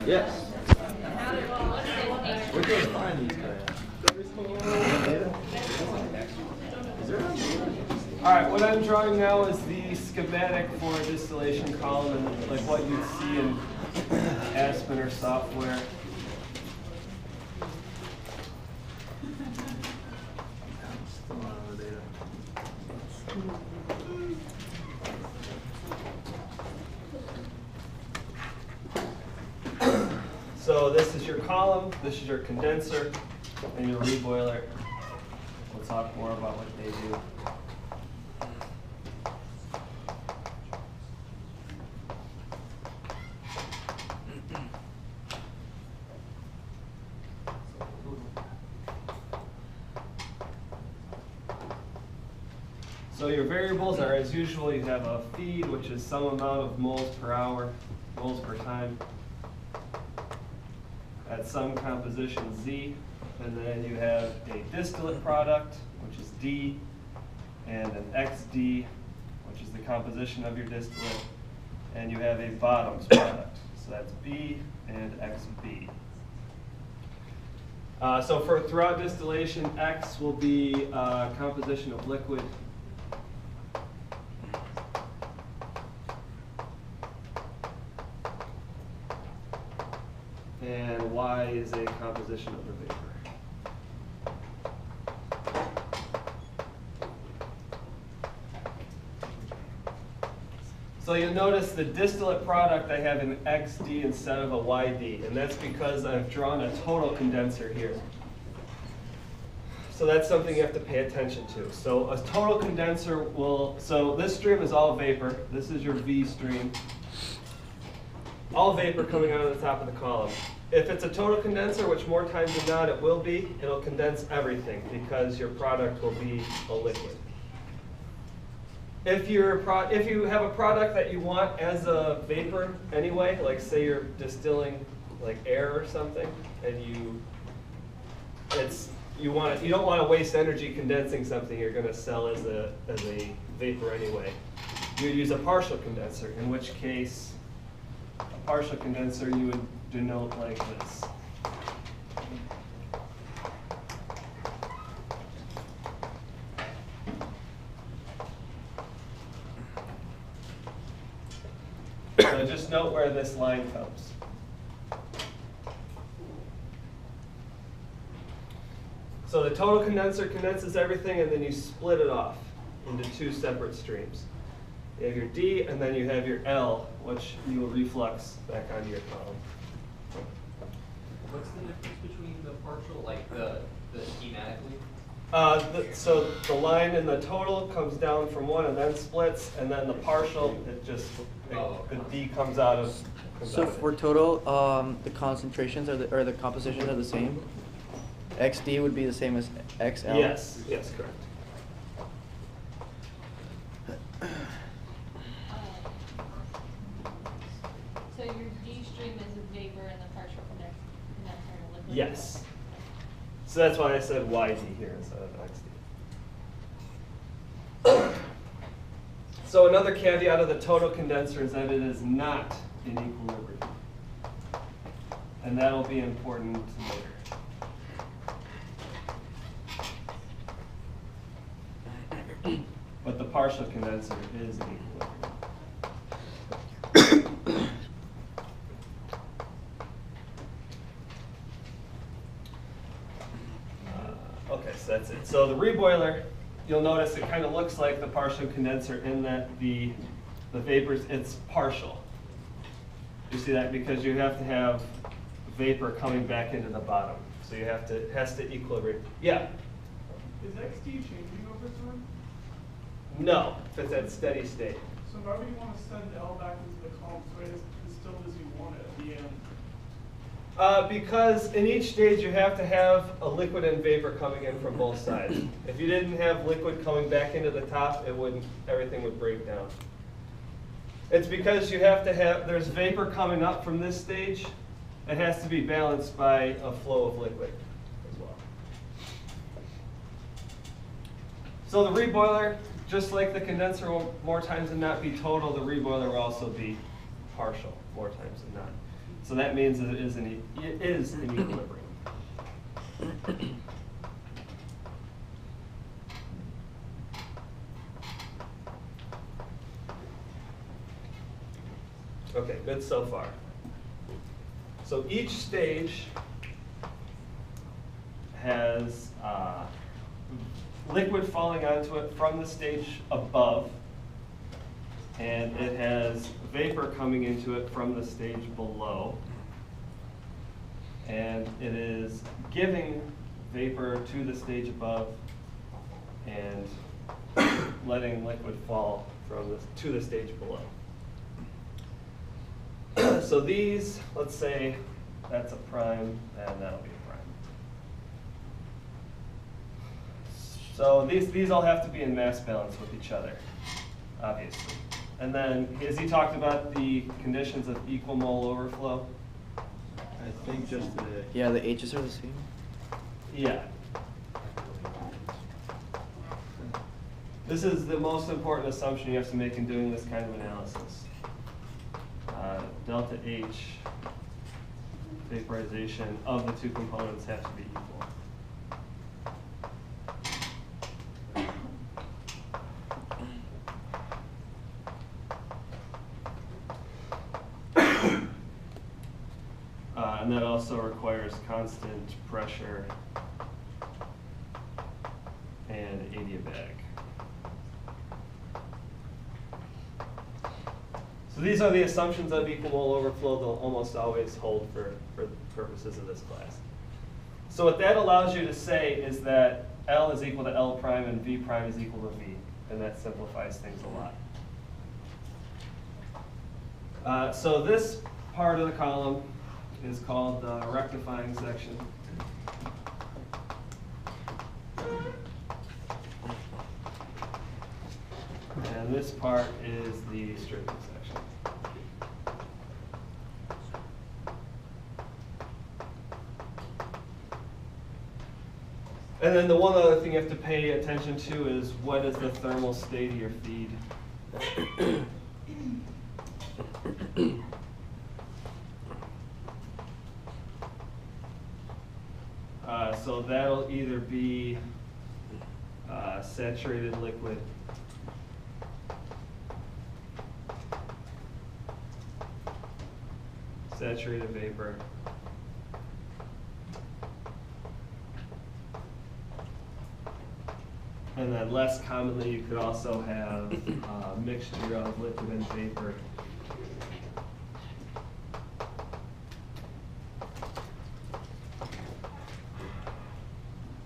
Yes. Where do I find these guys? All right, what I'm drawing now is the schematic for a distillation column, and like what you'd see in Aspen or software. So this is your column, this is your condenser, and your reboiler. We'll talk more about what they do. So your variables are, as usual, you have a feed, which is some amount of moles per hour, moles per time, at some composition Z. And then you have a distillate product, which is D, and an XD, which is the composition of your distillate. And you have a bottoms product, so that's B and XB. So for throughout distillation, X will be composition of liquid. And Y is a composition of the vapor. So you'll notice the distillate product, I have an XD instead of a YD, and that's because I've drawn a total condenser here. So that's something you have to pay attention to. So a total condenser will, so this stream is all vapor. This is your V stream. All vapor coming out of the top of the column. If it's a total condenser, which more times than not it will be, it'll condense everything because your product will be a liquid. If you have a product that you want as a vapor anyway, like say you're distilling like air or something, and you don't want to waste energy condensing something you're going to sell as a vapor anyway, you would use a partial condenser, in which case a partial condenser you would denote like this. So just note where this line comes. So the total condenser condenses everything, and then you split it off into two separate streams. You have your D, and then you have your L, which you will reflux back onto your column. What's the difference between the partial, like the schematically? So the line in the total comes down from one and then splits, and then the partial, the D comes out of. So for total, the concentrations or the compositions are the same? XD would be the same as XL? Yes, correct. So your D stream is a vapor and the partial condenser a liquid? Yes. So that's why I said YD here instead of XD. So another caveat of the total condenser is that it is not in equilibrium. And that'll be important later. But the partial condenser is in equilibrium. Okay, so that's it. So the reboiler, you'll notice it kind of looks like the partial condenser in that the vapors, it's partial. You see that? Because you have to have vapor coming back into the bottom. So you have to, it has to equilibrate. Yeah? Is XD changing over time? No, if it's at steady state. So why would you want to send L back into the column so it's distilled as you want it at the end? Because in each stage you have to have a liquid and vapor coming in from both sides. If you didn't have liquid coming back into the top, everything would break down. It's because you have to have, there's vapor coming up from this stage. It has to be balanced by a flow of liquid as well. So the reboiler, just like the condenser will more times than not be total, the reboiler will also be partial more times than not. So that means that it is in equilibrium. Okay, good so far. So each stage has liquid falling onto it from the stage above, and it has vapor coming into it from the stage below. And it is giving vapor to the stage above and letting liquid fall to the stage below. So these, let's say that's a prime, and that'll be a prime. So these all have to be in mass balance with each other, obviously. And then, as he talked about the conditions of equal mole overflow. I think just the. Yeah, the H's are the same. Yeah. This is the most important assumption you have to make in doing this kind of analysis. Delta H vaporization of the two components have to be equal. And that also requires constant pressure and adiabatic. So these are the assumptions of equal mole overflow. They'll almost always hold for the purposes of this class. So what that allows you to say is that L is equal to L prime and V prime is equal to V. And that simplifies things a lot. So this part of the column is called the rectifying section. And this part is the stripping section. And then the one other thing you have to pay attention to is what is the thermal state of your feed. So that'll either be saturated liquid, saturated vapor, and then less commonly you could also have a mixture of liquid and vapor.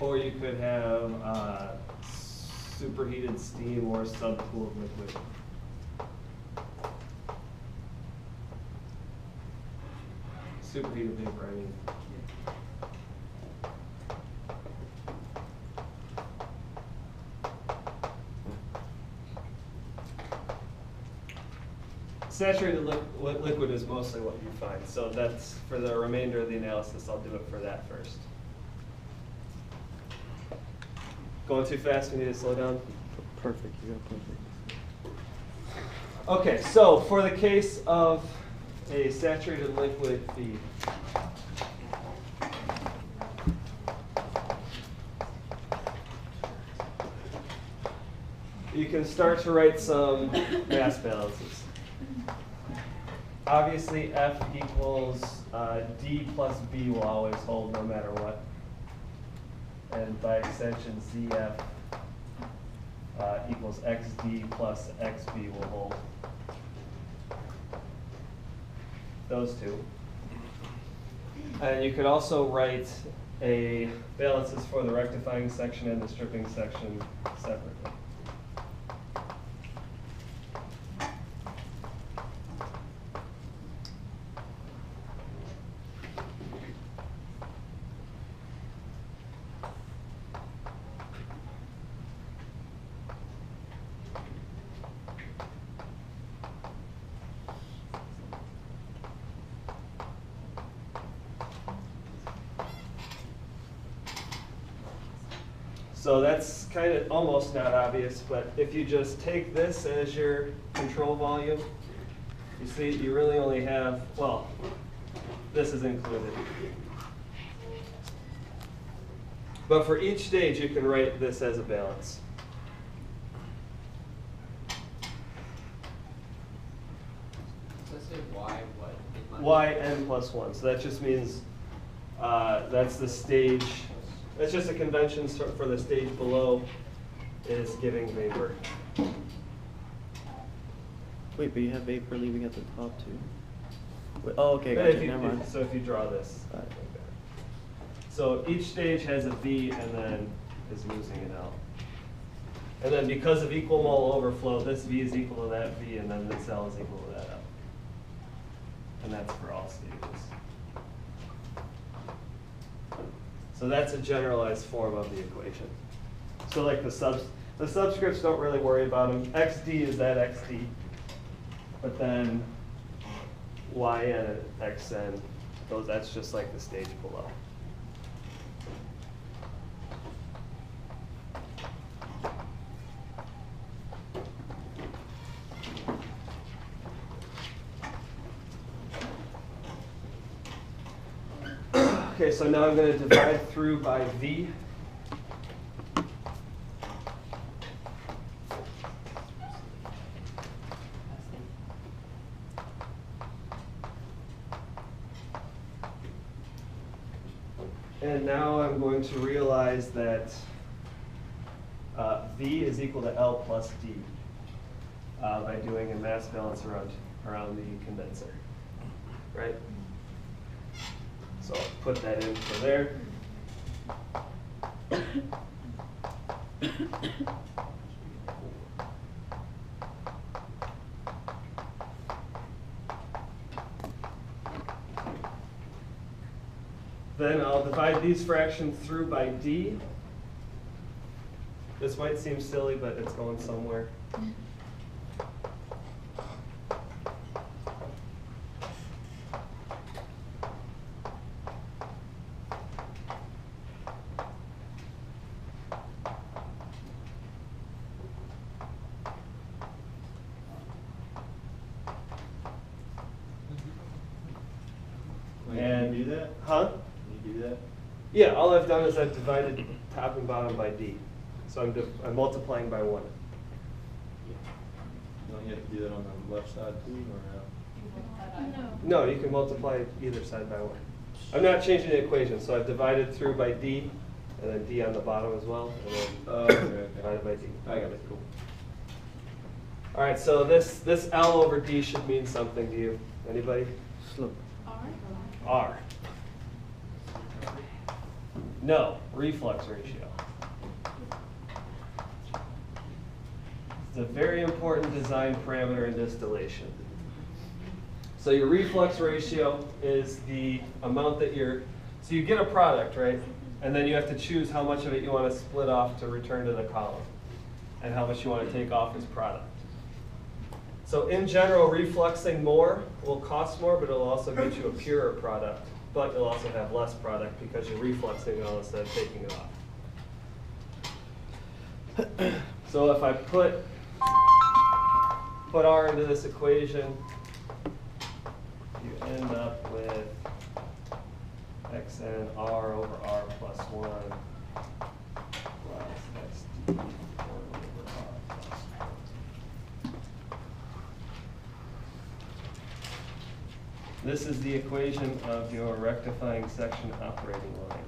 Or you could have superheated steam or subcooled liquid. Superheated vapor, I mean. Saturated liquid is mostly what you find. So that's, for the remainder of the analysis, I'll do it for that first. Going too fast, we need to slow down? Perfect, you got perfect. Okay, so for the case of a saturated liquid feed, you can start to write some mass balances. Obviously, F equals D plus B will always hold no matter what. And by extension, ZF equals XD plus XB will hold. Those two. And you could also write a balances for the rectifying section and the stripping section separately. So that's kind of almost not obvious, but if you just take this as your control volume, you see you really only have, well, this is included. But for each stage, you can write this as a balance. So let's say y what? Yn plus 1. So that just means that's the stage. That's just a convention for the stage below is giving vapor. Wait, but you have vapor leaving at the top too. Wait, oh, okay, But gotcha. if you- Never mind. So if you draw this, Got it. like that. So each stage has a V and then is losing an L. And then because of equal mole overflow, this V is equal to that V, and then this L is equal to that L. And that's for all stages. So that's a generalized form of the equation. So like the subscripts don't really worry about them. XD is that XD. But then Yn and Xn, that's just like the stage below. Okay, so now I'm going to divide through by V. And now I'm going to realize that V is equal to L plus D by doing a mass balance around the condenser, right? So I'll put that in for there. Then I'll divide these fractions through by D. This might seem silly, but it's going somewhere. Wait, And- can you do that? Huh? Can you do that? Yeah, all I've done is I've divided top and bottom by D. So I'm multiplying by 1. Don't you have to do that on the left side too, or No, you can multiply either side by 1. I'm not changing the equation, so I've divided through by D, and then D on the bottom as well, and then okay. divided by D. I got it, cool. All right, so this L over D should mean something to you. Anybody? Slope. R. No, reflux ratio. It's a very important design parameter in distillation. So your reflux ratio is the amount that so you get a product, right? And then you have to choose how much of it you want to split off to return to the column and how much you want to take off as product. So in general, refluxing more will cost more, but it'll also get you a purer product. But you'll also have less product because you're refluxing it all instead of taking it off. So if I put R into this equation, you end up with Xn R over R plus 1 plus XD over R plus 1. This is the equation of your rectifying section operating line.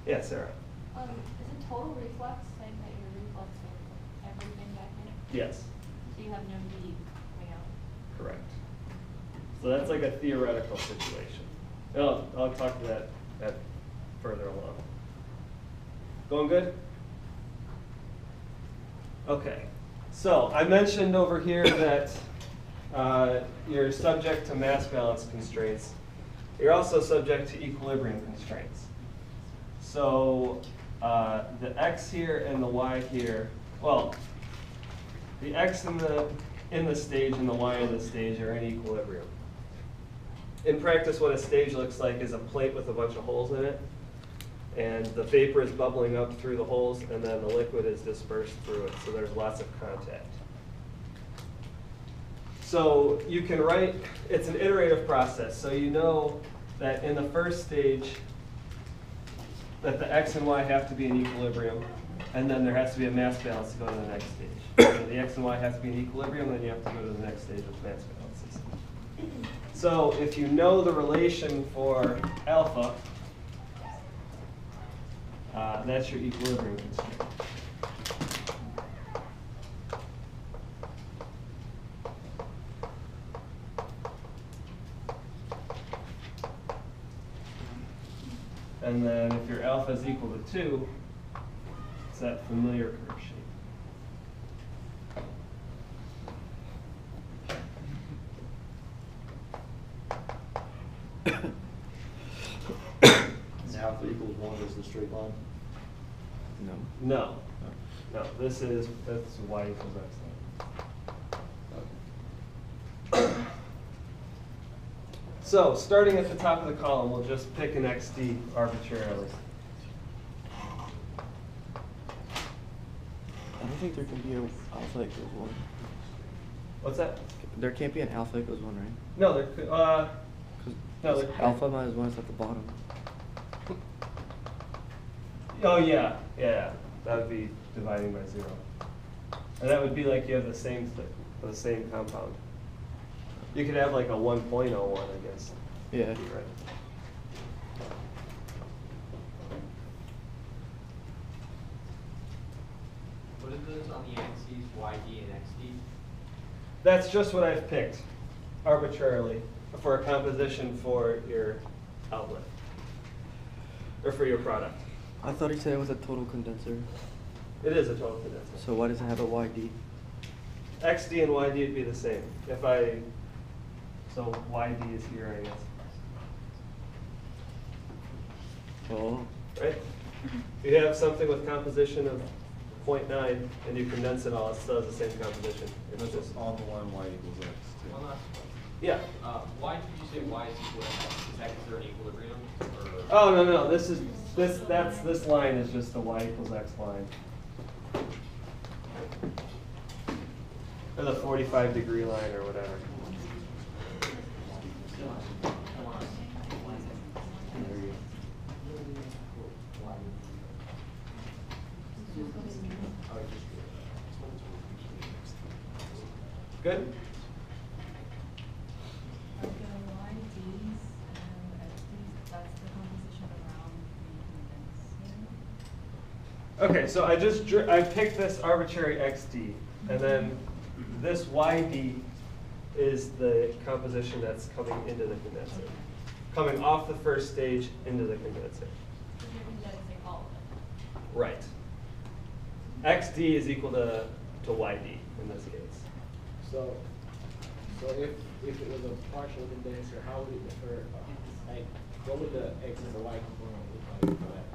Yeah, Sarah. Is it total reflux, saying that you're refluxing everything back in? Yes, So you have no D coming out? correct. So that's like a theoretical situation. And I'll talk to that further along. Going good? Okay. So I mentioned over here that you're subject to mass balance constraints. You're also subject to equilibrium constraints. So the X here and the Y here, well, the X in the stage and the Y in the stage are in equilibrium. in practice, what a stage looks like is a plate with a bunch of holes in it. And the vapor is bubbling up through the holes, and then the liquid is dispersed through it, so there's lots of contact. So you can write, it's an iterative process, so you know that in the first stage, that the x and y have to be in equilibrium, and then there has to be a mass balance to go to the next stage. So the x and y have to be in equilibrium, then you have to go to the next stage with mass balances. So if you know the relation for alpha, that's your equilibrium constraint. And then if your alpha is equal to 2, it's that familiar curve shape. And alpha equals 1 is the straight line? No. No, that's y equals x. So, starting at the top of the column, we'll just pick an xd arbitrarily. I don't think there can be an alpha equals 1. What's that? There can't be an alpha equals 1, right? No, there could, no, there Alpha minus 1 is at the bottom. Oh, yeah, yeah. That would be dividing by 0. And that would be like you have the same compound. You could have like a 1.01, I guess. Yeah. Right. What are those on the axes, YD and XD? That's just what I've picked arbitrarily for a composition for your outlet or for your product. I thought he said it was a total condenser. It is a total condenser. So why does it have a YD? XD and YD would be the same. So YD is here, I guess. Oh. Right? If you have something with composition of 0.9 and you condense it all, it still has the same composition. It's It's just, just on the line y equals x too. One last yeah. question. Why did you say Y is equal to X? Is that because they're in equilibrium? Or? Oh, no. This line is just the y equals x line. Or the 45-degree line or whatever. Good? Like the YDs and XDs, that's the composition around the condenser. Okay, so I picked this arbitrary XD, and then this YD is the composition that's coming into the condenser. Coming off the first stage into the condenser. So you're condensing all of it. Right. XD is equal to YD in this case. So if it was a partial condenser, how would it differ? Like, what would the X and the Y component look like for that?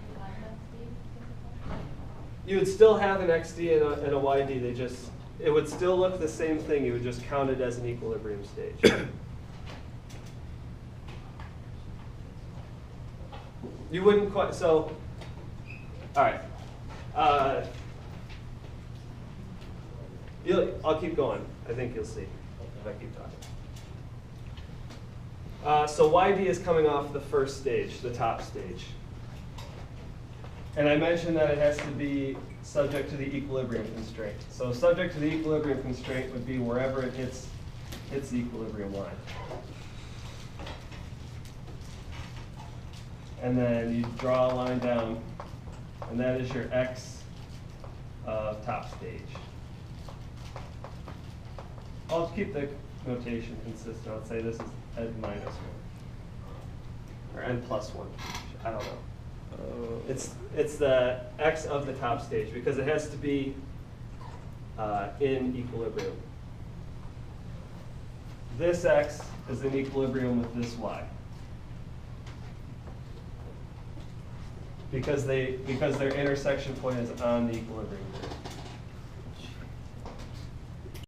You have that, Steve? You would still have an XD and a YD. It would still look the same thing. You would just count it as an equilibrium stage. You wouldn't quite, so, all right. I'll keep going. I think you'll see if I keep talking. So YD is coming off the first stage, the top stage. And I mentioned that it has to be subject to the equilibrium constraint. So subject to the equilibrium constraint would be wherever it hits the equilibrium line. And then you draw a line down, and that is your X of top stage. I'll keep the notation consistent. I'll say this is N minus 1, or N plus 1. I don't know. It's the X of the top stage because it has to be in equilibrium. This X is in equilibrium with this Y. Because their intersection point is on the equilibrium curve.